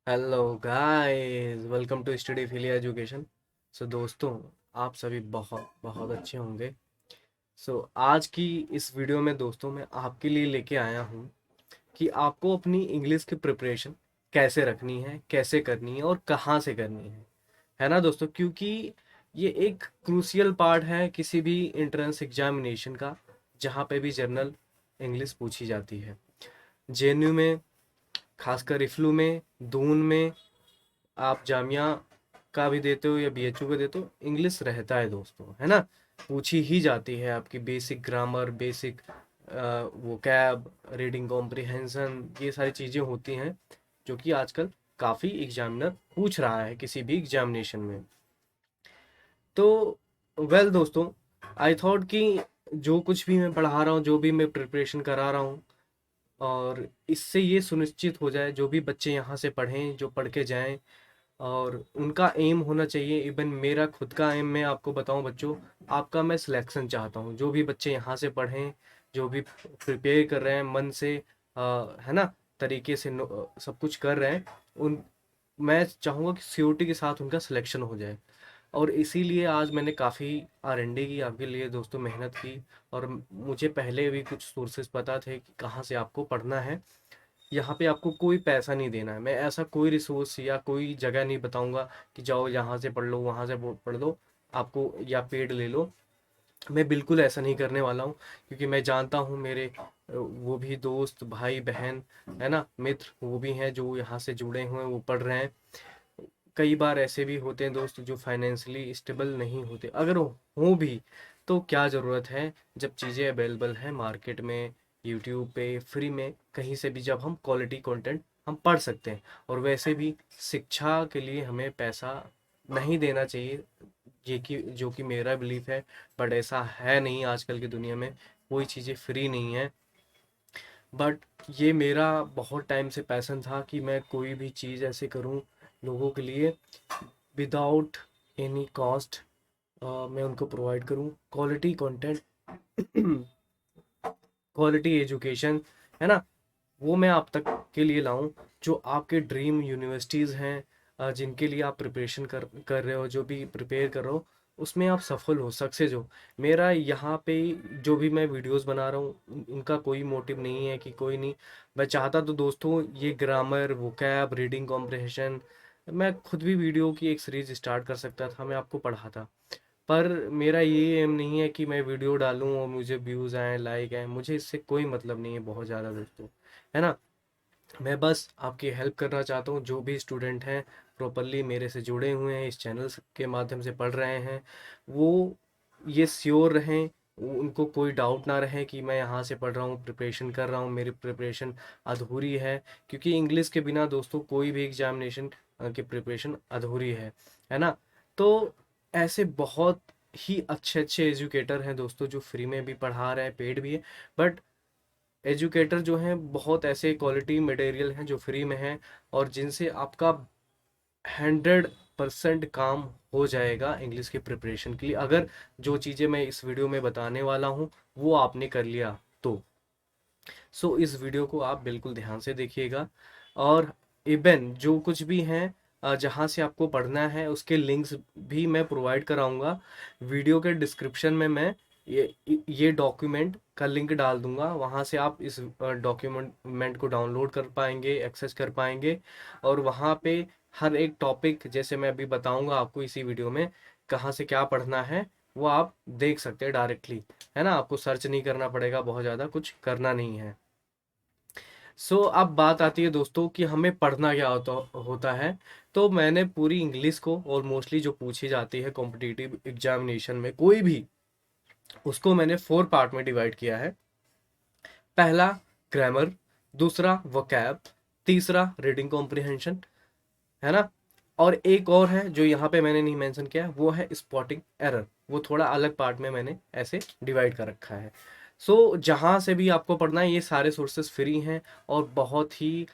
Hello guys, welcome to study philia education. So दोस्तों, आप सभी बहुत बहुत अच्छे होंगे। आज की इस वीडियो में दोस्तों मैं आपके लिए लेके आया हूँ कि आपको अपनी इंग्लिश की प्रिपरेशन कैसे रखनी है, कैसे करनी है और कहाँ से करनी है ना दोस्तों। क्योंकि ये एक क्रूशियल पार्ट है किसी भी एंट्रेंस एग्जामिनेशन का, जहाँ पे भी जनरल इंग्लिश पूछी जाती है। जेएनयू में, खासकर इफ्लू में, दून में, आप जामिया का भी देते हो या बीएचयू का देते हो, इंग्लिश रहता है दोस्तों, है ना। पूछी ही जाती है आपकी basic grammar, basic vocab, reading comprehension, ये सारी चीज़ें होती हैं जो कि आजकल काफ़ी एग्जामिनर पूछ रहा है किसी भी एग्जामिनेशन में। तो दोस्तों, आई थॉट कि जो कुछ भी मैं पढ़ा रहा हूँ, जो भी मैं प्रिपरेशन करा रहा हूँ, और इससे ये सुनिश्चित हो जाए जो भी बच्चे यहाँ से पढ़ें, जो पढ़ के जाएं, और उनका एम होना चाहिए। इवन मेरा खुद का एम, मैं आपको बताऊं बच्चों, आपका मैं सिलेक्शन चाहता हूं। जो भी बच्चे यहाँ से पढ़ें, जो भी प्रिपेयर कर रहे हैं मन से, है ना, तरीके से सब कुछ कर रहे हैं, उन मैं चाहूँगा कि सीओटी के साथ उनका सिलेक्शन हो जाए। और इसीलिए आज मैंने काफ़ी आर&डी की आपके लिए दोस्तों, मेहनत की। और मुझे पहले भी कुछ सोर्सेज पता थे कि कहाँ से आपको पढ़ना है। यहाँ पे आपको कोई पैसा नहीं देना है। मैं ऐसा कोई रिसोर्स या कोई जगह नहीं बताऊंगा कि जाओ यहाँ से पढ़ लो, वहाँ से पढ़ लो, आपको या पेड ले लो। मैं बिल्कुल ऐसा नहीं करने वाला हूँ। क्योंकि मैं जानता हूँ मेरे वो भी दोस्त, भाई बहन, है ना, मित्र, वो भी हैं जो यहाँ से जुड़े हुए हैं, वो पढ़ रहे हैं। कई बार ऐसे भी होते हैं दोस्त जो फाइनेंशियली स्टेबल नहीं होते। अगर हो भी तो क्या ज़रूरत है, जब चीज़ें अवेलेबल हैं मार्केट में, यूट्यूब पे फ्री में कहीं से भी, जब हम क्वालिटी कंटेंट हम पढ़ सकते हैं। और वैसे भी शिक्षा के लिए हमें पैसा नहीं देना चाहिए, ये कि जो कि मेरा बिलीफ है। बट ऐसा है नहीं, आजकल की दुनिया में कोई चीज़ें फ्री नहीं है। बट ये मेरा बहुत टाइम से पैशन था कि मैं कोई भी चीज़ ऐसे करूं लोगों के लिए, विदाउट एनी कॉस्ट। मैं उनको प्रोवाइड करूं क्वालिटी कंटेंट, क्वालिटी एजुकेशन, है ना। वो मैं आप तक के लिए लाऊं, जो आपके ड्रीम यूनिवर्सिटीज़ हैं, जिनके लिए आप प्रिपरेशन कर रहे हो, जो भी प्रिपेयर कर रहे हो, उसमें आप सफल हो, सक्सेस हो। मेरा यहाँ पे जो भी मैं वीडियोस बना रहा हूँ, उनका कोई मोटिव नहीं है कि कोई नहीं। मैं चाहता तो दोस्तों ये ग्रामर, वोकैब, रीडिंग कॉम्प्रिहेंशन, मैं खुद भी वीडियो की एक सीरीज स्टार्ट कर सकता था, मैं आपको पढ़ाता। पर मेरा ये एम नहीं है कि मैं वीडियो डालूं और मुझे व्यूज़ आए, लाइक आए, मुझे इससे कोई मतलब नहीं है बहुत ज़्यादा दोस्तों, है ना। मैं बस आपकी हेल्प करना चाहता हूँ। जो भी स्टूडेंट हैं प्रॉपरली मेरे से जुड़े हुए हैं, इस चैनल के माध्यम से पढ़ रहे हैं, वो ये श्योर रहें, उनको कोई डाउट ना रहे कि मैं यहाँ से पढ़ रहा हूँ, प्रिपरेशन कर रहा हूँ, मेरी प्रिपरेशन अधूरी है। क्योंकि इंग्लिश के बिना दोस्तों कोई भी एग्जामिनेशन की प्रिपरेशन अधूरी है ना। तो ऐसे बहुत ही अच्छे अच्छे एजुकेटर हैं दोस्तों, जो फ्री में भी पढ़ा रहे हैं, पेड भी है। बट एजुकेटर जो हैं, बहुत ऐसे क्वालिटी मटेरियल हैं जो फ्री में हैं, और जिनसे आपका 100% काम हो जाएगा इंग्लिश के प्रिपरेशन के लिए, अगर जो चीज़ें मैं इस वीडियो में बताने वाला हूँ वो आपने कर लिया तो। इस वीडियो को आप बिल्कुल ध्यान से देखिएगा। और इवन जो कुछ भी हैं, जहाँ से आपको पढ़ना है, उसके लिंक्स भी मैं प्रोवाइड कराऊंगा। वीडियो के डिस्क्रिप्शन में मैं ये डॉक्यूमेंट का लिंक डाल दूंगा, वहाँ से आप इस डॉक्यूमेंट को डाउनलोड कर पाएंगे, एक्सेस कर पाएंगे। और वहाँ पे हर एक टॉपिक, जैसे मैं अभी बताऊंगा आपको इसी वीडियो में, कहाँ से क्या पढ़ना है, वो आप देख सकते हैं डायरेक्टली, है ना। आपको सर्च नहीं करना पड़ेगा, बहुत ज़्यादा कुछ करना नहीं है। अब बात आती है दोस्तों कि हमें पढ़ना क्या होता होता है। तो मैंने पूरी इंग्लिश को, और मोस्टली जो पूछी जाती है कॉम्पिटिटिव एग्जामिनेशन में कोई भी, उसको मैंने 4 पार्ट में डिवाइड किया है। पहला ग्रामर, दूसरा वोकैब, तीसरा रीडिंग कॉम्प्रिहेंशन, है ना। और एक और है जो यहाँ पे मैंने नहीं मेंशन किया, वो है स्पॉटिंग एरर। वो थोड़ा अलग पार्ट में मैंने ऐसे डिवाइड कर रखा है। जहाँ से भी आपको पढ़ना है, ये सारे सोर्सेस फ्री हैं, और बहुत ही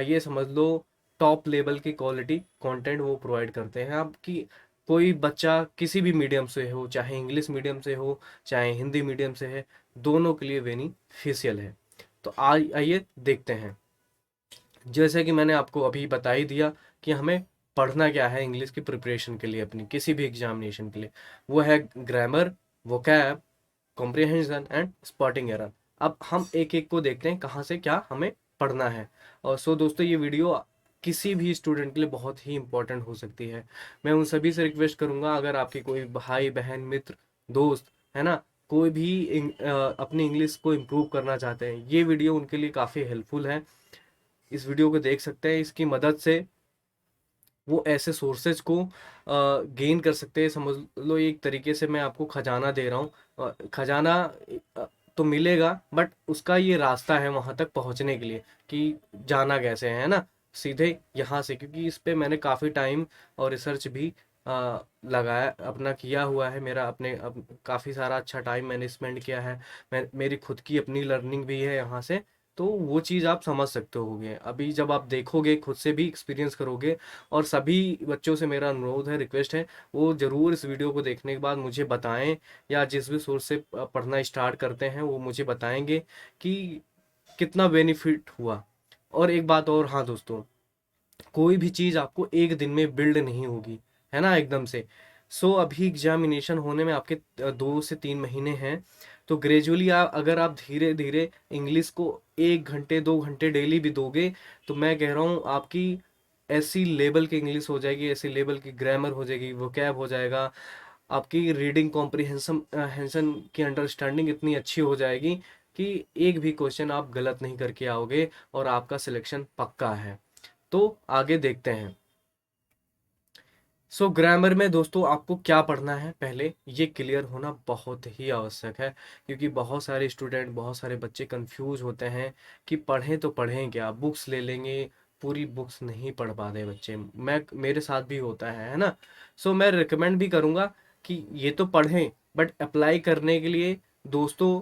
ये समझ लो टॉप लेवल की क्वालिटी कंटेंट वो प्रोवाइड करते हैं आपकी। कोई बच्चा किसी भी मीडियम से हो, चाहे इंग्लिश मीडियम से हो, चाहे हिंदी मीडियम से है, दोनों के लिए बेनिफिशियल है। तो आइए देखते हैं। जैसे कि मैंने आपको अभी बता ही दिया कि हमें पढ़ना क्या है इंग्लिश की प्रिपरेशन के लिए, अपनी किसी भी एग्जामिनेशन के लिए। वो है grammar, vocab, comprehension and spotting error. अब हम एक एक को देखते हैं कहाँ से क्या हमें पढ़ना है। और सो दोस्तों, ये वीडियो किसी भी स्टूडेंट के लिए बहुत ही इंपॉर्टेंट हो सकती है। मैं उन सभी से रिक्वेस्ट करूंगा, अगर आपके कोई भाई बहन मित्र दोस्त है ना, कोई भी अपनी इंग्लिश को इम्प्रूव करना चाहते हैं, ये वीडियो उनके लिए काफ़ी हेल्पफुल है। इस वीडियो को देख सकते हैं, इसकी मदद से वो ऐसे सोर्सेज को गेन कर सकते हैं। समझ लो एक तरीके से मैं आपको खजाना दे रहा हूँ। खजाना अ, तो मिलेगा, बट उसका ये रास्ता है वहां तक पहुंचने के लिए कि जाना कैसे है ना, सीधे यहाँ से। क्योंकि इस पे मैंने काफ़ी टाइम और रिसर्च भी लगाया, अपना किया हुआ है। मेरा काफ़ी सारा अच्छा टाइम मैंने स्पेंड किया है। मेरी खुद की अपनी लर्निंग भी है यहाँ से। तो वो चीज़ आप समझ सकते होगे अभी जब आप देखोगे, खुद से भी एक्सपीरियंस करोगे। और सभी बच्चों से मेरा अनुरोध है, रिक्वेस्ट है, वो ज़रूर इस वीडियो को देखने के बाद मुझे बताएं, या जिस भी सोर्स से पढ़ना स्टार्ट करते हैं वो मुझे बताएंगे कि कितना बेनिफिट हुआ। और एक बात और, हाँ दोस्तों, कोई भी चीज़ आपको एक दिन में बिल्ड नहीं होगी, है ना, एकदम से। अभी एग्जामिनेशन होने में आपके 2 से 3 महीने हैं। तो ग्रेजुअली अगर आप धीरे धीरे इंग्लिश को 1 घंटे 2 घंटे डेली भी दोगे, तो मैं कह रहा हूँ आपकी ऐसी लेवल की इंग्लिश हो जाएगी, ऐसी लेवल की ग्रामर हो जाएगी, वोकैब हो जाएगा, आपकी रीडिंग कॉम्प्रिहेंशन हेंशन की अंडरस्टैंडिंग इतनी अच्छी हो जाएगी कि एक भी क्वेश्चन आप गलत नहीं करके आओगे, और आपका सिलेक्शन पक्का है। तो आगे देखते हैं। ग्रामर में दोस्तों आपको क्या पढ़ना है, पहले ये क्लियर होना बहुत ही आवश्यक है। क्योंकि बहुत सारे स्टूडेंट, बहुत सारे बच्चे कंफ्यूज होते हैं कि पढ़ें तो पढ़ें क्या, बुक्स ले लेंगे, पूरी बुक्स नहीं पढ़ पाते बच्चे। मेरे साथ भी होता है ना। मैं रिकमेंड भी करूँगा कि ये तो पढ़ें, बट अप्लाई करने के लिए दोस्तों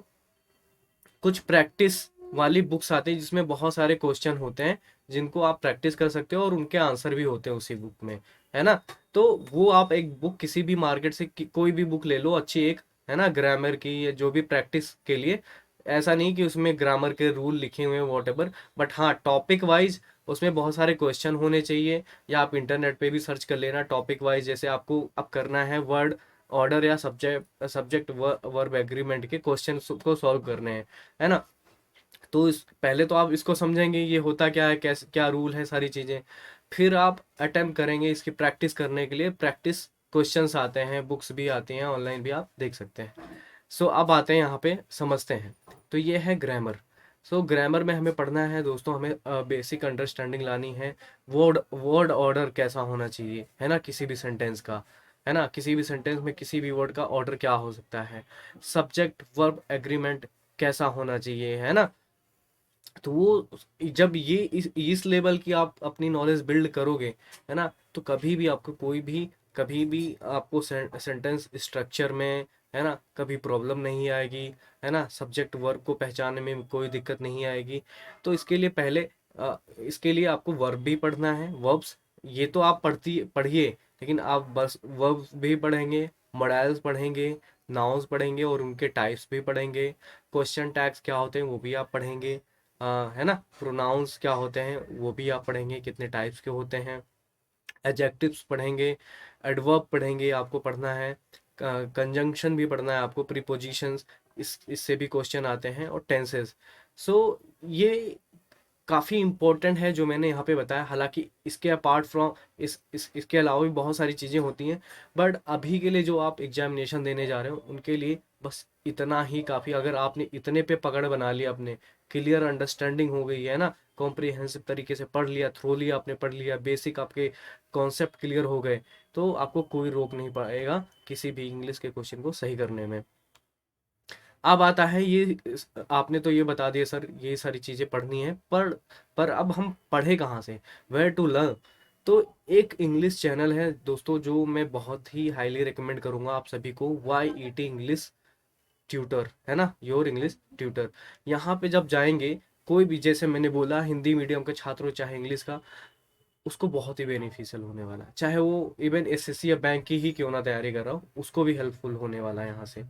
कुछ प्रैक्टिस वाली बुक्स आती हैं जिसमें बहुत सारे क्वेश्चन होते हैं, जिनको आप प्रैक्टिस कर सकते हो, और उनके आंसर भी होते हैं उसी बुक में, है ना। तो वो आप एक बुक किसी भी मार्केट से कोई भी बुक ले लो अच्छी एक, है ना, ग्रामर की या जो भी प्रैक्टिस के लिए। ऐसा नहीं कि उसमें ग्रामर के रूल लिखे हुए हैं वॉट एवर, बट हाँ टॉपिक वाइज उसमें बहुत सारे क्वेश्चन होने चाहिए। या आप इंटरनेट पे भी सर्च कर लेना टॉपिक वाइज, जैसे आपको अब करना है वर्ड ऑर्डर या सब्जेक्ट सब्जेक्ट वर्ब एग्रीमेंट के क्वेश्चन को सॉल्व करने हैं, है ना। तो इस पहले तो आप इसको समझेंगे ये होता क्या है, कैसे क्या रूल है, सारी चीज़ें। फिर आप अटेम्प्ट करेंगे इसकी प्रैक्टिस करने के लिए। प्रैक्टिस क्वेश्चंस आते हैं, बुक्स भी आती हैं, ऑनलाइन भी आप देख सकते हैं। अब आते हैं यहाँ पे, समझते हैं। तो ये है ग्रामर। ग्रामर में हमें पढ़ना है दोस्तों, हमें बेसिक अंडरस्टैंडिंग लानी है। वर्ड वर्ड ऑर्डर कैसा होना चाहिए, है ना, किसी भी सेंटेंस का, है ना, किसी भी सेंटेंस में किसी भी वर्ड का ऑर्डर क्या हो सकता है। सब्जेक्ट वर्ब एग्रीमेंट कैसा होना चाहिए, है ना। तो वो जब ये इस लेवल की आप अपनी नॉलेज बिल्ड करोगे, है ना, तो कभी भी आपको सेंटेंस स्ट्रक्चर में, है ना, कभी प्रॉब्लम नहीं आएगी, है ना, सब्जेक्ट वर्ब को पहचानने में कोई दिक्कत नहीं आएगी। तो इसके लिए आपको वर्ब भी पढ़ना है, वर्ब्स। ये तो आप पढ़िए, लेकिन आप बस वर्ब्स भी पढ़ेंगे, मॉडल्स पढ़ेंगे, नाउन्स पढ़ेंगे, और उनके टाइप्स भी पढ़ेंगे। क्वेश्चन टैग्स क्या होते हैं वो भी आप पढ़ेंगे, है ना। प्रोनाउंस क्या होते हैं वो भी आप पढ़ेंगे, कितने टाइप्स के होते हैं। एडजेक्टिव्स पढ़ेंगे, एडवर्ब पढ़ेंगे, आपको पढ़ना है। कंजंक्शन भी पढ़ना है आपको, प्रीपोजिशंस, इससे भी क्वेश्चन आते हैं, और टेंसेस। ये काफ़ी इम्पोर्टेंट है जो मैंने यहाँ पे बताया। हालांकि इसके अपार्ट फ्रॉम इसके अलावा भी बहुत सारी चीज़ें होती हैं, बट अभी के लिए जो आप एग्जामिनेशन देने जा रहे हो उनके लिए बस इतना ही काफ़ी। अगर आपने इतने पे पकड़ बना लिया, अपने क्लियर अंडरस्टैंडिंग हो गई है ना, कॉम्प्रिहेंसिव तरीके से पढ़ लिया, थ्रोली आपने पढ़ लिया, बेसिक आपके कॉन्सेप्ट क्लियर हो गए, तो आपको कोई रोक नहीं पाएगा किसी भी इंग्लिश के क्वेश्चन को सही करने में। अब आता है आपने तो ये बता दिया सर, ये सारी चीज़ें पढ़नी है, पर अब हम पढ़े कहाँ से, वेयर टू लर्न। तो एक इंग्लिश चैनल है दोस्तों जो मैं बहुत ही हाईली रिकमेंड करूंगा आप सभी को, YET इंग्लिश ट्यूटर, है ना, योर इंग्लिश ट्यूटर। यहाँ पे जब जाएंगे, कोई भी, जैसे मैंने बोला, हिंदी मीडियम का छात्र हो चाहे इंग्लिश का, उसको बहुत ही बेनिफिशियल होने वाला है। चाहे वो इवन SSC या बैंक की ही क्यों ना तैयारी कर रहा हो, उसको भी हेल्पफुल होने वाला है यहाँ से।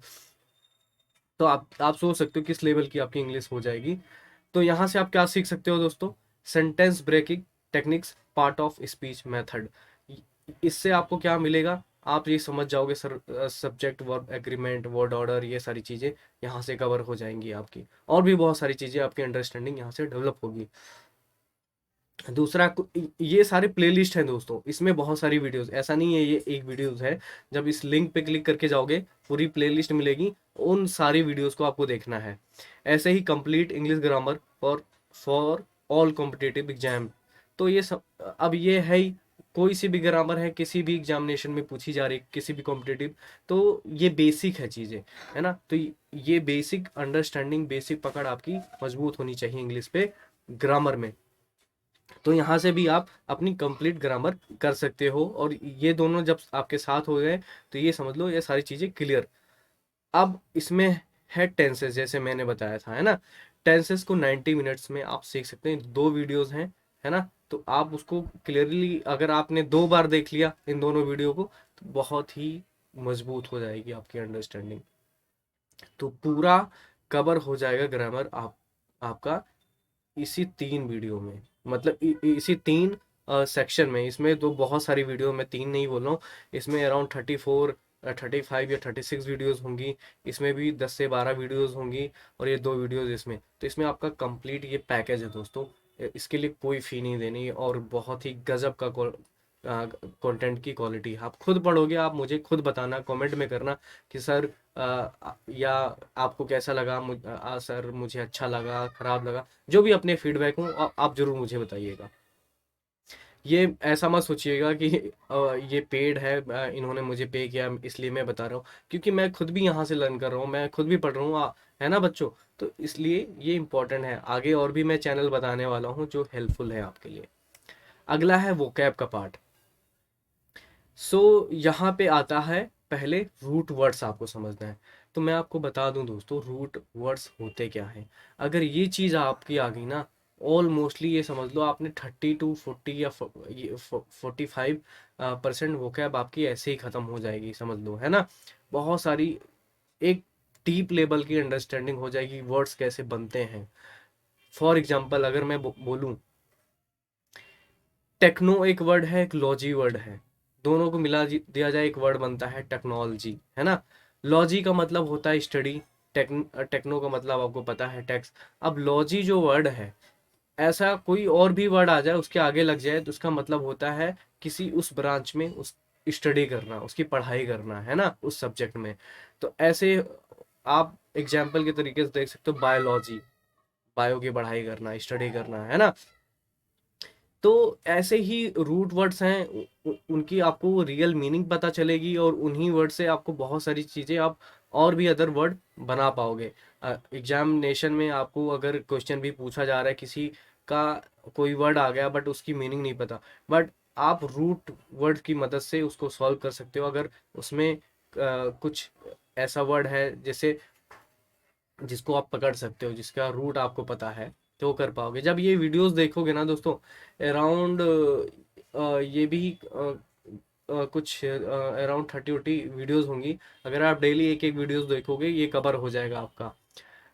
तो आप सोच सकते हो किस लेवल की आपकी इंग्लिश हो जाएगी। तो यहाँ से आप क्या सीख सकते हो दोस्तों, sentence breaking techniques part of speech method. इससे आपको क्या मिलेगा, आप ये समझ जाओगे sir, subject verb agreement word order ये सारी चीज़ें यहाँ से कवर हो जाएंगी आपकी, और भी बहुत सारी चीज़ें आपकी अंडरस्टैंडिंग यहाँ से डेवलप होगी। दूसरा ये सारे प्लेलिस्ट हैं दोस्तों, इसमें बहुत सारी वीडियोस, ऐसा नहीं है ये एक वीडियोस है। जब इस लिंक पे क्लिक करके जाओगे पूरी प्लेलिस्ट मिलेगी, उन सारी वीडियोस को आपको देखना है। ऐसे ही complete English grammar for all competitive exam. तो ये सब अब ये है ही, कोई सी भी ग्रामर है किसी भी एग्जामिनेशन में पूछी जा रही किसी भी कॉम्पिटिटिव, तो ये बेसिक है चीज़ें, है ना। तो ये बेसिक अंडरस्टैंडिंग बेसिक पकड़ आपकी मजबूत होनी चाहिए इंग्लिश पे ग्रामर में। तो यहाँ से भी आप अपनी कंप्लीट ग्रामर कर सकते हो, और ये दोनों जब आपके साथ हो गए तो ये समझ लो ये सारी चीज़ें क्लियर। अब इसमें है टेंसेस, जैसे मैंने बताया था, है ना। टेंसेस को 90 मिनट्स में आप सीख सकते हैं, 2 वीडियोस हैं, है ना। तो आप उसको क्लियरली अगर आपने 2 बार देख लिया इन दोनों वीडियो को, तो बहुत ही मजबूत हो जाएगी आपकी अंडरस्टैंडिंग। तो पूरा कवर हो जाएगा ग्रामर आपका इसी 3 वीडियो में, मतलब इसी 3 सेक्शन में। इसमें तो बहुत सारी वीडियो, मैं 3 नहीं बोल रहा हूँ, इसमें अराउंड 34 35 या 36 वीडियोस होंगी। इसमें भी 10 से 12 वीडियोस होंगी, और ये 2 वीडियोस इसमें। तो इसमें आपका कंप्लीट ये पैकेज है दोस्तों। इसके लिए कोई फ़ी नहीं देनी, और बहुत ही गजब का कंटेंट की क्वालिटी। आप खुद पढ़ोगे, आप मुझे खुद बताना, कमेंट में करना कि सर या आपको कैसा लगा, सर मुझे अच्छा लगा खराब लगा, जो भी अपने फीडबैक हो आप जरूर मुझे बताइएगा। ये ऐसा मत सोचिएगा कि ये पेड है, इन्होंने मुझे पे किया इसलिए मैं बता रहा हूँ, क्योंकि मैं खुद भी यहाँ से लर्न कर रहा हूँ, मैं खुद भी पढ़ रहा हूँ, है ना बच्चों। तो इसलिए ये इंपॉर्टेंट है, आगे और भी मैं चैनल बताने वाला हूँ जो हेल्पफुल है आपके लिए। अगला है वोकैब का पार्ट। यहाँ पे आता है, पहले रूट वर्ड्स आपको समझना है। तो मैं आपको बता दूं दोस्तों, रूट वर्ड्स होते क्या हैं। अगर ये चीज़ आपकी आ गई ना, ऑलमोस्टली ये समझ लो आपने 30 to 40 या 45% वोकैब आपकी ऐसे ही ख़त्म हो जाएगी, समझ लो, है ना। बहुत सारी एक डीप लेवल की अंडरस्टैंडिंग हो जाएगी, वर्ड्स कैसे बनते हैं। फॉर एग्जाम्पल अगर मैं बोलूँ, टेक्नो एक वर्ड है, एक लॉजी वर्ड है, दोनों को मिला दिया जाए एक वर्ड बनता है टेक्नोलॉजी, है ना। लॉजी का मतलब होता है स्टडी, टेक्नो का मतलब आपको पता है टैक्स। अब लॉजी जो वर्ड है, ऐसा कोई और भी वर्ड आ जाए उसके आगे लग जाए तो उसका मतलब होता है किसी उस ब्रांच में उस स्टडी करना, उसकी पढ़ाई करना, है ना, उस सब्जेक्ट में। तो ऐसे आप एग्जाम्पल के तरीके से देख सकते हो, बायोलॉजी, बायो की पढ़ाई करना, स्टडी करना, है ना। तो ऐसे ही रूट वर्ड्स हैं, उनकी आपको रियल मीनिंग पता चलेगी, और उन्हीं वर्ड से आपको बहुत सारी चीज़ें आप और भी अदर वर्ड बना पाओगे। एग्जामिनेशन में आपको अगर क्वेश्चन भी पूछा जा रहा है किसी का, कोई वर्ड आ गया बट उसकी मीनिंग नहीं पता, बट आप रूट वर्ड की मदद से उसको सॉल्व कर सकते हो। अगर उसमें कुछ ऐसा वर्ड है जैसे जिसको आप पकड़ सकते हो, जिसका रूट आपको पता है, तो कर पाओगे। जब ये वीडियोस देखोगे ना दोस्तों, अराउंड ये भी कुछ अराउंड 30 वीडियोस होंगी। अगर आप डेली एक एक वीडियोस देखोगे, ये कवर हो जाएगा आपका।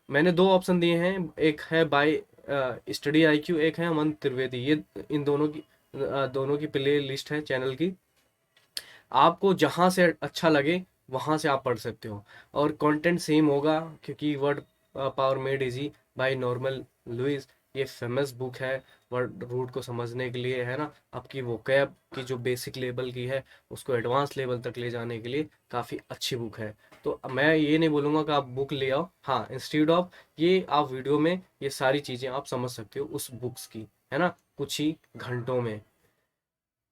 मैंने 2 ऑप्शन दिए हैं, एक है बाय स्टडी आईक्यू, एक है अमन त्रिवेदी। ये इन दोनों की प्ले लिस्ट है चैनल की। आपको जहाँ से अच्छा लगे वहाँ से आप पढ़ सकते हो, और कंटेंट सेम होगा, क्योंकि word power made easy by Norman Lewis, ये फेमस बुक है वर्ड रूट को समझने के लिए, है ना। आपकी वोकैब की जो बेसिक लेवल की है उसको एडवांस लेवल तक ले जाने के लिए काफ़ी अच्छी बुक है। तो मैं ये नहीं बोलूँगा कि आप बुक ले आओ, हाँ, इंस्टीड ऑफ ये आप वीडियो में ये सारी चीज़ें आप समझ सकते हो उस बुक्स की, है ना, कुछ ही घंटों में।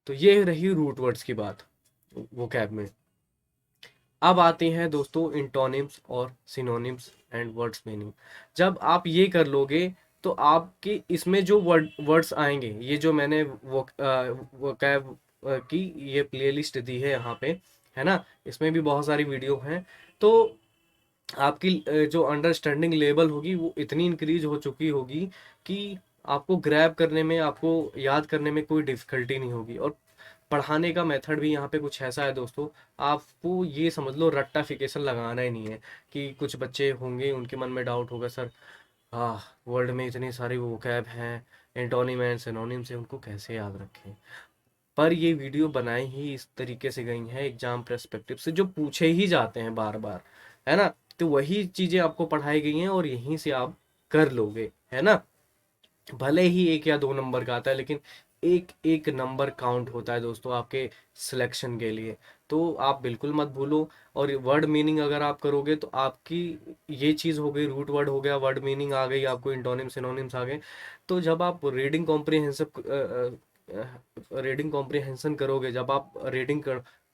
तो ये रही रूट वर्ड्स की बात वोकैब में। अब आते हैं दोस्तों इंटोनिम्स और सिनोनिम्स एंड वर्ड्स मीनिंग। जब आप ये कर लोगे तो आपके इसमें जो वर्ड्स आएंगे, ये जो मैंने वोकैब की ये प्लेलिस्ट दी है यहाँ पे, है ना, इसमें भी बहुत सारी वीडियो हैं। तो आपकी जो अंडरस्टैंडिंग लेवल होगी वो इतनी इंक्रीज हो चुकी होगी कि आपको ग्रैब करने में, आपको याद करने में कोई डिफिकल्टी नहीं होगी। और पढ़ाने का मेथड भी यहाँ पे कुछ ऐसा है दोस्तों, आपको ये समझ लो रट्टाफिकेशन लगाना ही नहीं है। कि कुछ बच्चे होंगे उनके मन में डाउट होगा, सर वर्ल्ड में इतनी सारी वोकैब हैं, एंटोनिम एंड सिनोनिम्स है उनको कैसे याद रखें। पर ये वीडियो बनाई ही इस तरीके से गई हैं एग्जाम पर्सपेक्टिव से, जो पूछे ही जाते हैं बार बार, है ना। तो वही चीजें आपको पढ़ाई गई हैं और यहीं से आप कर लोगे, है ना। भले ही 1 या 2 नंबर का आता है, लेकिन एक एक नंबर काउंट होता है दोस्तों आपके सिलेक्शन के लिए। तो आप बिल्कुल मत भूलो। और वर्ड मीनिंग अगर आप करोगे तो आपकी ये चीज़ हो गई, रूट वर्ड हो गया, वर्ड मीनिंग आ गई, आपको इंटोनिम सिनोनिम्स आ गए। तो जब आप रीडिंग कॉम्प्रिहेंशन करोगे, जब आप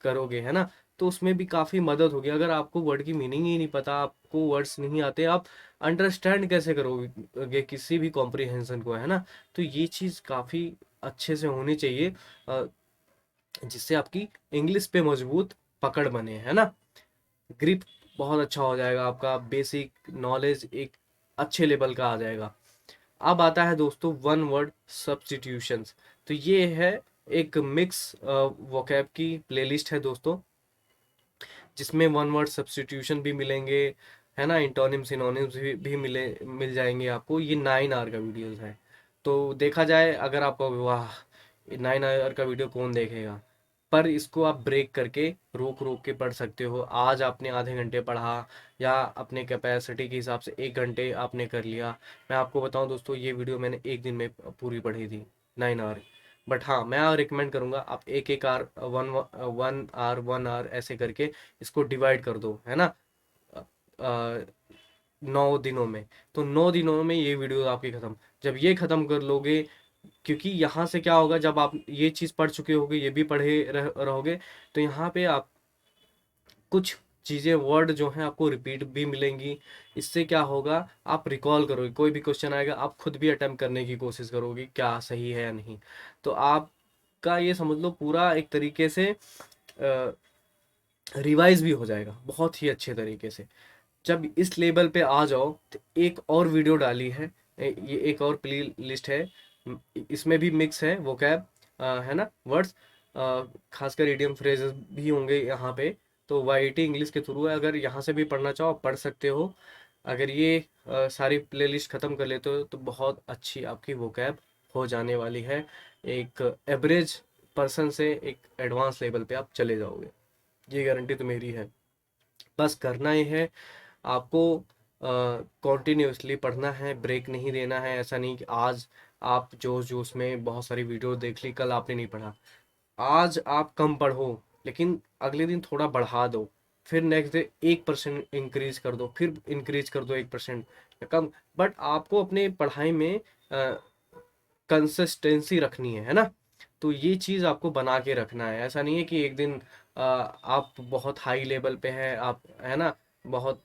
करोगे, है ना, तो उसमें भी काफ़ी मदद होगी। अगर आपको वर्ड की मीनिंग ही नहीं पता, आपको वर्ड्स नहीं आते, आप अंडरस्टैंड कैसे करोगे किसी भी कॉम्प्रिहेंशन को, है ना। तो ये चीज़ काफ़ी अच्छे से होनी चाहिए, अ, जिससे आपकी इंग्लिश पे मजबूत पकड़ बने, है ना। ग्रिप बहुत अच्छा हो जाएगा, आपका बेसिक नॉलेज एक अच्छे लेवल का आ जाएगा। अब आता है दोस्तों वन वर्ड सब्स्टिट्यूशंस। तो ये है एक मिक्स वोकैब की प्लेलिस्ट है दोस्तों, जिसमें वन वर्ड सब्स्टिट्यूशन भी मिलेंगे, है ना, इंटोनिम सिनोनिम्स भी मिल जाएंगे आपको। ये 9 आवर का वीडियोस है। तो देखा जाए, अगर आपको वाह 9 आवर का वीडियो कौन देखेगा, पर इसको आप ब्रेक करके रोक रोक के पढ़ सकते हो। आज आपने आधे घंटे पढ़ा या अपने कैपेसिटी के हिसाब से 1 घंटे आपने कर लिया। मैं आपको बताऊं दोस्तों, ये वीडियो मैंने एक दिन में पूरी पढ़ी थी, 9 आवर। बट हाँ, मैं रिकमेंड करूंगा आप एक एक आवर, 1 आवर 1 आवर ऐसे करके इसको डिवाइड कर दो, है ना, 9 दिनों में। तो 9 दिनों में ये वीडियो आपकी खत्म। जब ये खत्म कर लोगे, क्योंकि यहाँ से क्या होगा, जब आप ये चीज़ पढ़ चुके होगे, ये भी पढ़े रहोगे, तो यहाँ पे आप कुछ चीज़ें, वर्ड जो हैं आपको रिपीट भी मिलेंगी। इससे क्या होगा, आप रिकॉल करोगे, कोई भी क्वेश्चन आएगा आप खुद भी अटेम्प्ट करने की कोशिश करोगे क्या सही है या नहीं। तो आपका ये समझ लो पूरा एक तरीके से रिवाइज भी हो जाएगा बहुत ही अच्छे तरीके से। जब इस लेवल पे आ जाओ तो एक और वीडियो डाली है, ये एक और प्ले लिस्ट है, इसमें भी मिक्स है वोकैब, है ना, वर्ड्स, खासकर इडियम फ्रेजेस भी होंगे यहाँ पे। तो वाईटी इंग्लिश के थ्रू है, अगर यहाँ से भी पढ़ना चाहो आप पढ़ सकते हो। अगर ये सारी प्ले लिस्ट ख़त्म कर लेते हो तो बहुत अच्छी आपकी वोकैब हो जाने वाली है। एक एवरेज पर्सन से एक एडवांस लेवल पे आप चले जाओगे, ये गारंटी तो मेरी है। बस करना ही है आपको, कॉन्टिन्यूसली पढ़ना है, ब्रेक नहीं देना है। ऐसा नहीं कि आज आप जोश जोश में बहुत सारी वीडियो देख ली, कल आपने नहीं पढ़ा। आज आप कम पढ़ो, लेकिन अगले दिन थोड़ा बढ़ा दो, फिर नेक्स्ट डे 1% इंक्रीज कर दो, फिर इंक्रीज कर दो 1% कम। बट आपको अपने पढ़ाई में कंसिस्टेंसी रखनी है ना। तो ये चीज़ आपको बना के रखना है। ऐसा नहीं है कि एक दिन आप बहुत हाई लेवल पे हैं, आप, है ना, बहुत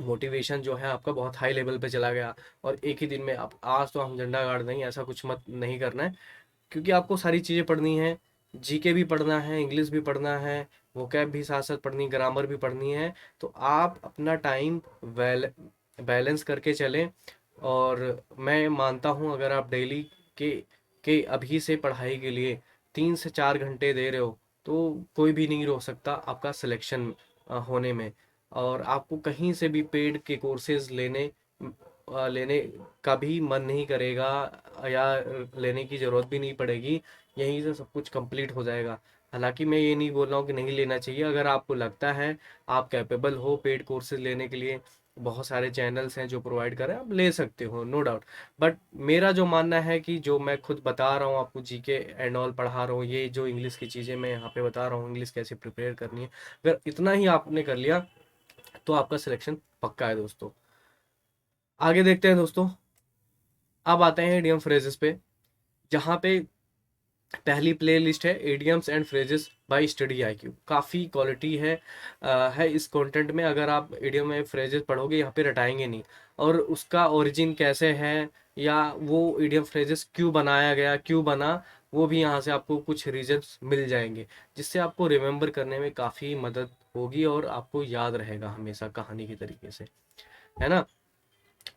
मोटिवेशन जो है आपका बहुत हाई लेवल पे चला गया और एक ही दिन में आप आज तो हम झंडा गाड़ देंगे, ऐसा कुछ मत नहीं करना है। क्योंकि आपको सारी चीज़ें पढ़नी है, जीके भी पढ़ना है, इंग्लिश भी पढ़ना है, वोकैब भी साथ साथ पढ़नी, ग्रामर भी पढ़नी है। तो आप अपना टाइम बैलेंस करके चलें। और मैं मानता हूँ, अगर आप डेली के अभी से पढ़ाई के लिए 3 से 4 घंटे दे रहे हो, तो कोई भी नहीं रोक सकता आपका सिलेक्शन होने में। और आपको कहीं से भी पेड के कोर्सेज लेने का भी मन नहीं करेगा, या लेने की ज़रूरत भी नहीं पड़ेगी, यहीं से सब कुछ कंप्लीट हो जाएगा। हालांकि मैं ये नहीं बोल रहा हूँ कि नहीं लेना चाहिए। अगर आपको लगता है आप कैपेबल हो पेड कोर्सेज लेने के लिए, बहुत सारे चैनल्स हैं जो प्रोवाइड कर रहे हैं, आप ले सकते हो, नो डाउट। बट मेरा जो मानना है कि जो मैं खुद बता रहा हूँ आपको, जीके एंड ऑल पढ़ा रहा हूँ, ये जो इंग्लिश की चीज़ें मैं यहाँ पे बता रहा हूँ, इंग्लिश कैसे प्रिपेयर करनी है, अगर इतना ही आपने कर लिया तो आपका सिलेक्शन पक्का है दोस्तों। आगे देखते हैं दोस्तों। अब आते हैं इडियम फ्रेजेस पे, जहाँ पे पहली प्ले लिस्ट है idioms and phrases bye study IQ. काफ़ी क्वालिटी है इस कंटेंट में। अगर आप इडियम एंड फ्रेजेस पढ़ोगे, यहाँ पे रटाएंगे नहीं। और उसका ओरिजिन कैसे है, या वो इडियम फ्रेजेस क्यों बनाया गया, क्यों बना, वो भी यहाँ से आपको कुछ रीजंस मिल जाएंगे, जिससे आपको रिमेम्बर करने में काफ़ी मदद होगी और आपको याद रहेगा हमेशा कहानी की तरीके से, है ना।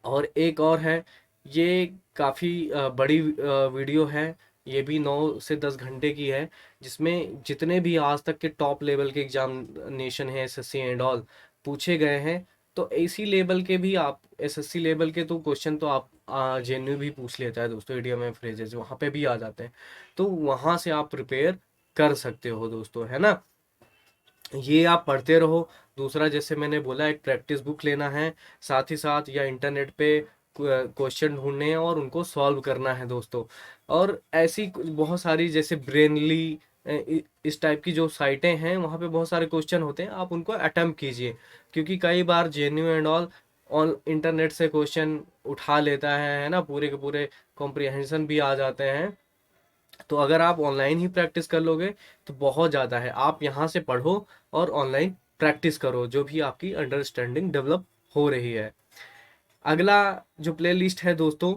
और एक और है, ये काफ़ी बड़ी वीडियो है, ये भी 9 से 10 घंटे की है, जिसमें जितने भी आज तक के टॉप लेवल के एग्जामिनेशन हैं, एसएससी एंड ऑल, पूछे गए हैं, तो एसी लेवल के भी आप, एसएससी लेवल के तो क्वेश्चन तो आप जेन्यू भी पूछ लेता है दोस्तों, इडियम एंड फ्रेजेस वहाँ पे भी आ जाते हैं, तो वहाँ से आप प्रिपेयर कर सकते हो दोस्तों, है ना। ये आप पढ़ते रहो। दूसरा, जैसे मैंने बोला, एक प्रैक्टिस बुक लेना है, साथ ही साथ या इंटरनेट पे क्वेश्चन ढूंढने हैं और उनको सॉल्व करना है दोस्तों। और ऐसी बहुत सारी जैसे ब्रेनली, इस टाइप की जो साइटें हैं, वहाँ पे बहुत सारे क्वेश्चन होते हैं, आप उनको अटेम्प्ट कीजिए, क्योंकि कई बार जेन्यू एंड ऑल इंटरनेट से क्वेश्चन उठा लेता है ना, पूरे के पूरे कॉम्प्रिहेंशन भी आ जाते हैं। तो अगर आप ऑनलाइन ही प्रैक्टिस कर लोगे तो बहुत ज़्यादा है, आप यहाँ से पढ़ो और ऑनलाइन प्रैक्टिस करो, जो भी आपकी अंडरस्टैंडिंग डेवलप हो रही है। अगला जो प्ले लिस्ट है दोस्तों,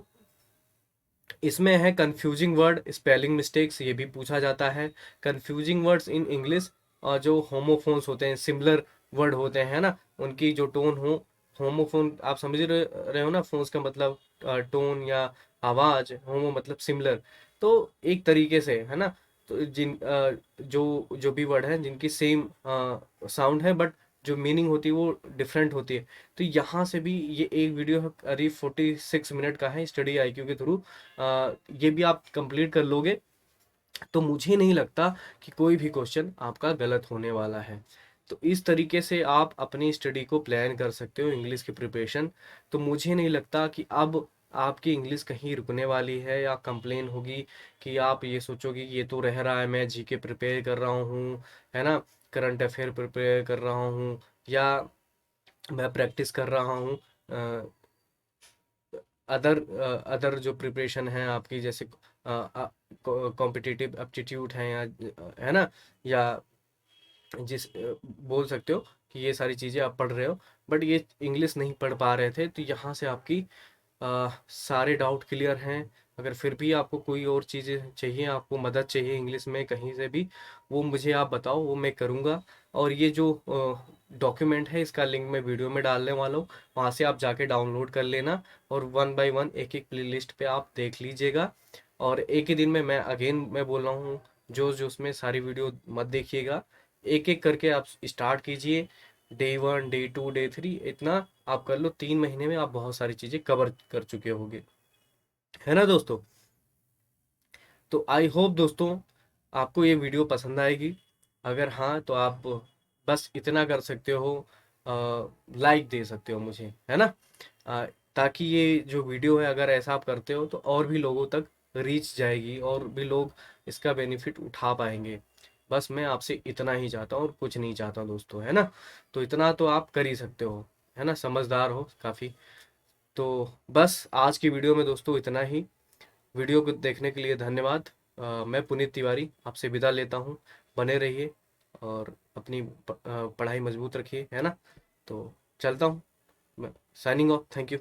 इसमें है कंफ्यूजिंग वर्ड, स्पेलिंग मिस्टेक्स, ये भी पूछा जाता है। कंफ्यूजिंग वर्ड्स इन इंग्लिश, और जो होमोफोन्स होते हैं, सिमिलर वर्ड होते हैं ना, उनकी जो टोन हो, होमोफोन आप समझ रहे हो ना, फोन्स का मतलब टोन या आवाज, होमो मतलब सिमिलर, तो एक तरीके से है ना। तो जो जो भी वर्ड है जिनकी सेम साउंड है, बट जो मीनिंग होती है वो डिफरेंट होती है, तो यहाँ से भी ये एक वीडियो है, करीब 46 मिनट का है, स्टडी आईक्यू के थ्रू ये भी आप कंप्लीट कर लोगे, तो मुझे नहीं लगता कि कोई भी क्वेश्चन आपका गलत होने वाला है। तो इस तरीके से आप अपनी स्टडी को प्लान कर सकते हो, इंग्लिश की प्रिपरेशन। तो मुझे नहीं लगता कि अब आपकी इंग्लिश कहीं रुकने वाली है या कंप्लेन होगी, कि आप ये सोचोगे कि ये तो रह रहा है, मैं जीके प्रिपेयर कर रहा हूँ, है ना, करंट अफेयर प्रिपेयर कर रहा हूँ, या मैं प्रैक्टिस कर रहा हूँ अदर अदर जो प्रिपरेशन है आपकी, जैसे कॉम्पिटिटिव एप्टीट्यूड है, या है ना, या जिस बोल सकते हो कि ये सारी चीज़ें आप पढ़ रहे हो, बट ये इंग्लिश नहीं पढ़ पा रहे थे, तो यहाँ से आपकी सारे डाउट क्लियर हैं। अगर फिर भी आपको कोई और चीज़ें चाहिए, आपको मदद चाहिए इंग्लिश में कहीं से भी, वो मुझे आप बताओ, वो मैं करूँगा। और ये जो डॉक्यूमेंट है, इसका लिंक मैं वीडियो में डालने वाला हूँ, वहाँ से आप जाके डाउनलोड कर लेना, और वन बाय वन एक एक प्ले लिस्ट पे आप देख लीजिएगा। और एक ही दिन में, मैं बोल रहा हूँ, जो जो उसमें सारी वीडियो मत देखिएगा, एक एक करके आप स्टार्ट कीजिए, डे 1, डे 2, डे 3, इतना आप कर लो, 3 महीने में आप बहुत सारी चीज़ें कवर कर चुके होंगे, है ना दोस्तों। तो आई होप दोस्तों आपको ये वीडियो पसंद आएगी। अगर हाँ, तो आप बस इतना कर सकते हो, लाइक दे सकते हो मुझे, है ना, अ, ताकि ये जो वीडियो है, अगर ऐसा आप करते हो तो और भी लोगों तक रीच जाएगी, और भी लोग इसका बेनिफिट उठा पाएंगे। बस मैं आपसे इतना ही चाहता हूँ और कुछ नहीं चाहता दोस्तों, है ना। तो इतना तो आप कर ही सकते हो, है ना, समझदार हो काफ़ी। तो बस आज की वीडियो में दोस्तों इतना ही। वीडियो को देखने के लिए धन्यवाद। मैं पुनीत तिवारी आपसे विदा लेता हूँ। बने रहिए और अपनी पढ़ाई मजबूत रखिए, है ना। तो चलता हूँ मैं, साइनिंग ऑफ, थैंक यू।